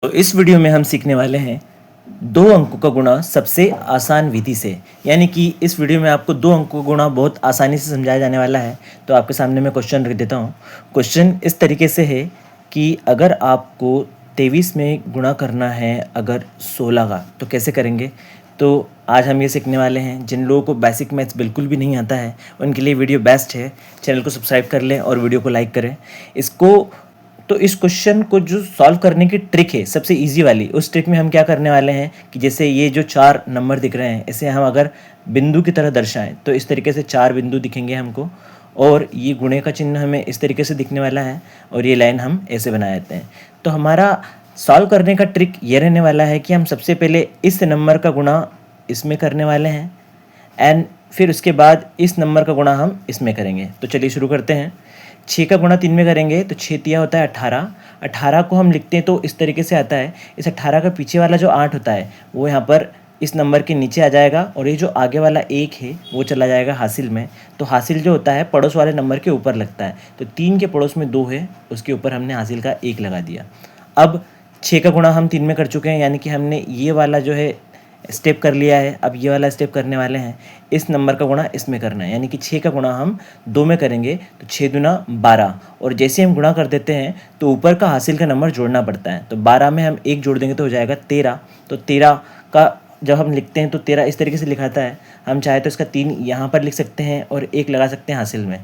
तो इस वीडियो में हम सीखने वाले हैं दो अंकों का गुणा सबसे आसान विधि से। यानी कि इस वीडियो में आपको दो अंकों का गुणा बहुत आसानी से समझाया जाने वाला है। तो आपके सामने मैं क्वेश्चन रख देता हूँ। क्वेश्चन इस तरीके से है कि अगर आपको 23 में गुणा करना है अगर 16 का, तो कैसे करेंगे। तो आज हम ये सीखने वाले हैं। जिन लोगों को बेसिक मैथ्स बिल्कुल भी नहीं आता है उनके लिए वीडियो बेस्ट है। चैनल को सब्सक्राइब कर लें और वीडियो को लाइक करें। इस क्वेश्चन को जो सॉल्व करने की ट्रिक है सबसे इजी वाली, उस ट्रिक में हम क्या करने वाले हैं कि जैसे ये जो 4 नंबर दिख रहे हैं इसे हम अगर बिंदु की तरह दर्शाएं तो इस तरीके से 4 बिंदु दिखेंगे हमको, और ये गुणे का चिन्ह हमें इस तरीके से दिखने वाला है और ये लाइन हम ऐसे बना देते हैं। तो हमारा सॉल्व करने का ट्रिक ये रहने वाला है कि हम सबसे पहले इस नंबर का गुणा इसमें करने वाले हैं एंड फिर उसके बाद इस नंबर का गुणा हम इसमें करेंगे। तो चलिए शुरू करते हैं। 6 का गुणा 3 में करेंगे तो 6 तिया होता है 18। 18 को हम लिखते हैं तो इस तरीके से आता है। इस 18 का पीछे वाला जो 8 होता है वो यहाँ पर इस नंबर के नीचे आ जाएगा और ये जो आगे वाला 1 है वो चला जाएगा हासिल में। तो हासिल जो होता है पड़ोस वाले नंबर के ऊपर लगता है। तो 3 के पड़ोस में 2 है, उसके ऊपर हमने हासिल का 1 लगा दिया। अब 6 का गुणा हम 3 में कर चुके हैं, यानी कि हमने ये वाला जो है स्टेप कर लिया है। अब ये वाला स्टेप करने वाले हैं, इस नंबर का गुणा इसमें करना है। यानी कि 6 का गुणा हम 2 में करेंगे तो 6 दूना 12, और जैसे हम गुणा कर देते हैं तो ऊपर का हासिल का नंबर जोड़ना पड़ता है। तो 12 में हम 1 जोड़ देंगे तो हो जाएगा 13। तो 13 का जब हम लिखते हैं तो 13 इस तरीके से लिखाता है। हम चाहे तो इसका 3 यहाँ पर लिख सकते हैं और 1 लगा सकते हैं हासिल में।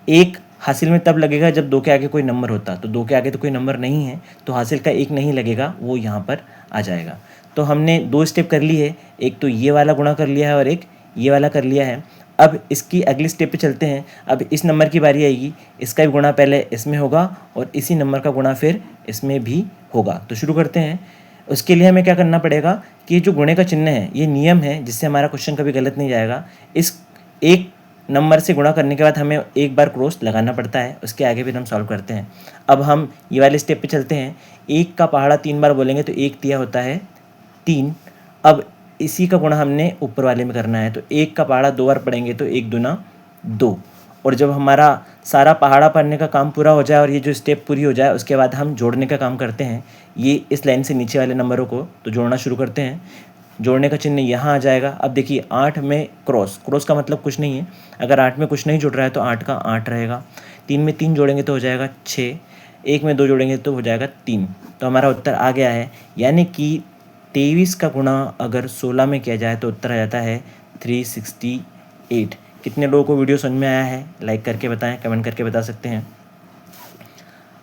1 हासिल में तब लगेगा जब 2 के आगे कोई नंबर होता, तो 2 के आगे तो कोई नंबर नहीं है तो हासिल का 1 नहीं लगेगा, वो यहाँ पर आ जाएगा। तो हमने 2 स्टेप कर ली है, एक तो ये वाला गुणा कर लिया है और एक ये वाला कर लिया है। अब इसकी अगली स्टेप पे चलते हैं। अब इस नंबर की बारी आएगी, इसका भी गुणा पहले इसमें होगा और इसी नंबर का गुणा फिर इसमें भी होगा। तो शुरू करते हैं। उसके लिए हमें क्या करना पड़ेगा कि ये जो गुणे का चिन्ह है ये नियम है जिससे हमारा क्वेश्चन कभी गलत नहीं जाएगा। इस एक नंबर से गुणा करने के बाद हमें एक बार क्रॉस लगाना पड़ता है, उसके आगे फिर हम सॉल्व करते हैं। अब हम ये वाले स्टेप पे चलते हैं। 1 का पहाड़ा 3 बार बोलेंगे तो 1 तिया होता है 3। अब इसी का गुणा हमने ऊपर वाले में करना है, तो 1 का पहाड़ा 2 बार पढ़ेंगे तो 1 दूना 2। और जब हमारा सारा पहाड़ा पढ़ने का काम पूरा हो जाए और ये जो स्टेप पूरी हो जाए उसके बाद हम जोड़ने का काम करते हैं। ये इस लाइन से नीचे वाले नंबरों को तो जोड़ना शुरू करते हैं। जोड़ने का चिन्ह यहाँ आ जाएगा। अब देखिए 8 में क्रॉस का मतलब कुछ नहीं है। अगर 8 में कुछ नहीं जुड़ रहा है तो 8 का 8 रहेगा। 3 में 3 जोड़ेंगे तो हो जाएगा 6। 1 में 2 जोड़ेंगे तो हो जाएगा 3। तो हमारा उत्तर आ गया है। यानी कि 23 का गुणा अगर 16 में किया जाए तो उत्तर आ जाता है 368। कितने लोगों को वीडियो समझ में आया है लाइक करके बताएं, कमेंट करके बता सकते हैं।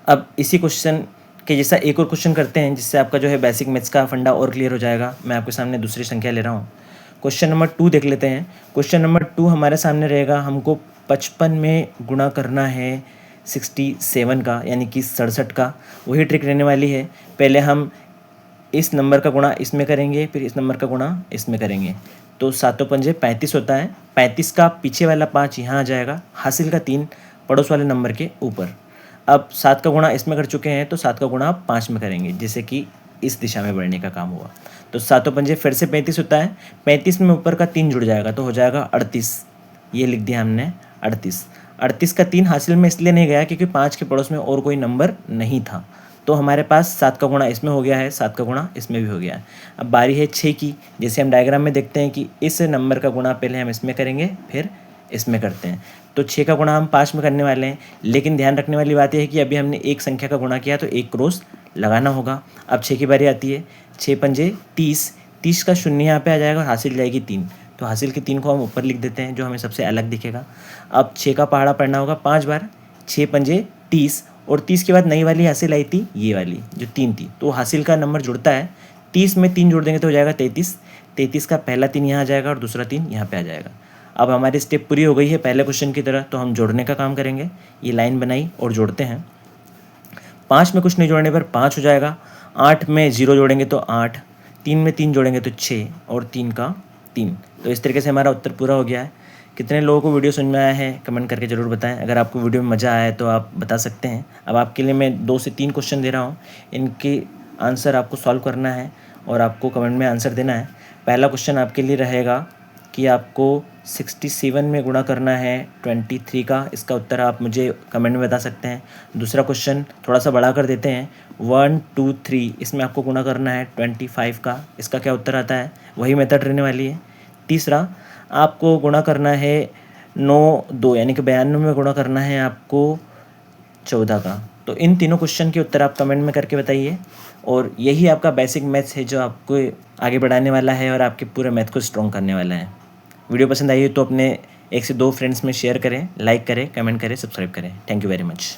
अब इसी क्वेश्चन के जैसा एक और क्वेश्चन करते हैं जिससे आपका जो है बेसिक मैथ्स का फंडा और क्लियर हो जाएगा। मैं आपके सामने दूसरी संख्या ले रहा हूँ। क्वेश्चन नंबर 2 देख लेते हैं। क्वेश्चन नंबर 2 हमारे सामने रहेगा। हमको 55 में गुणा करना है 67 का, यानी कि 67 का। वही ट्रिक रहने वाली है। पहले हम इस नंबर का गुणा इसमें करेंगे, फिर इस नंबर का गुणा इसमें करेंगे। तो 7 पंजे 35 होता है। 35 का पीछे वाला 5 यहाँ आ जाएगा, हासिल का 3 पड़ोस वाले नंबर के ऊपर। अब 7 का गुणा इसमें कर चुके हैं तो 7 का गुणा 5 में करेंगे, जैसे कि इस दिशा में बढ़ने का काम हुआ। तो 7 पंजे फिर से 35 होता है। 35 में ऊपर का 3 जुड़ जाएगा तो हो जाएगा 38। ये लिख दिया हमने 38। 38 का 3 हासिल में इसलिए नहीं गया क्योंकि 5 के पड़ोस में और कोई नंबर नहीं था। तो हमारे पास 7 का गुणा इसमें हो गया है, 7 का गुणा इसमें भी हो गया है। अब बारी है 6 की। जैसे हम डायग्राम में देखते हैं कि इस नंबर का गुणा पहले हम इसमें करेंगे फिर इसमें करते हैं। तो 6 का गुणा हम 5 में करने वाले हैं, लेकिन ध्यान रखने वाली बात यह है कि अभी हमने एक संख्या का गुणा किया तो एक क्रॉस लगाना होगा। अब 6 की बारी आती है। 6 पंजे 30। 30 का शून्य यहाँ पे आ जाएगा और हासिल जाएगी 3। तो हासिल के 3 को हम ऊपर लिख देते हैं जो हमें सबसे अलग दिखेगा। अब 6 का पहाड़ा पढ़ना होगा 5 बार। 6 पंजे 30 और 30 के बाद नई वाली हासिल आई थी ये वाली जो 3 थी, तो हासिल का नंबर जुड़ता है। 30 में 3 जोड़ देंगे तो हो जाएगा 33। 33 का पहला 3 यहाँ आ जाएगा और दूसरा 3 यहाँ पे आ जाएगा। अब हमारी स्टेप पूरी हो गई है पहले क्वेश्चन की तरह, तो हम जोड़ने का काम करेंगे। ये लाइन बनाई और जोड़ते हैं। 5 में कुछ नहीं जोड़ने पर 5 हो जाएगा। 8 में 0 जोड़ेंगे तो 8। 3 में 3 जोड़ेंगे तो 6 और 3 का 3। तो इस तरीके से हमारा उत्तर पूरा हो गया है। कितने लोगों को वीडियो समझ में आया है कमेंट करके ज़रूर बताएं। अगर आपको वीडियो में मज़ा आया है तो आप बता सकते हैं। अब आपके लिए मैं 2 से 3 क्वेश्चन दे रहा हूँ, इनके आंसर आपको सॉल्व करना है और आपको कमेंट में आंसर देना है। पहला क्वेश्चन आपके लिए रहेगा कि आपको 67 में गुणा करना है 23 का। इसका उत्तर आप मुझे कमेंट में बता सकते हैं। दूसरा क्वेश्चन थोड़ा सा बड़ा कर देते हैं। 1 2 3 इसमें आपको गुणा करना है 25 का, इसका क्या उत्तर आता है, वही मेथड रहने वाली है। तीसरा आपको गुणा करना है 9 2 यानी कि 92 में गुणा करना है आपको 14 का। तो इन तीनों क्वेश्चन के उत्तर आप कमेंट में करके बताइए, और यही आपका बेसिक मैथ्स है जो आपको आगे बढ़ाने वाला है और आपके पूरे मैथ को स्ट्रॉन्ग करने वाला है। वीडियो पसंद आई हो तो अपने 1 से 2 फ्रेंड्स में शेयर करें, लाइक करें, कमेंट करें, सब्सक्राइब करें। Thank you very much.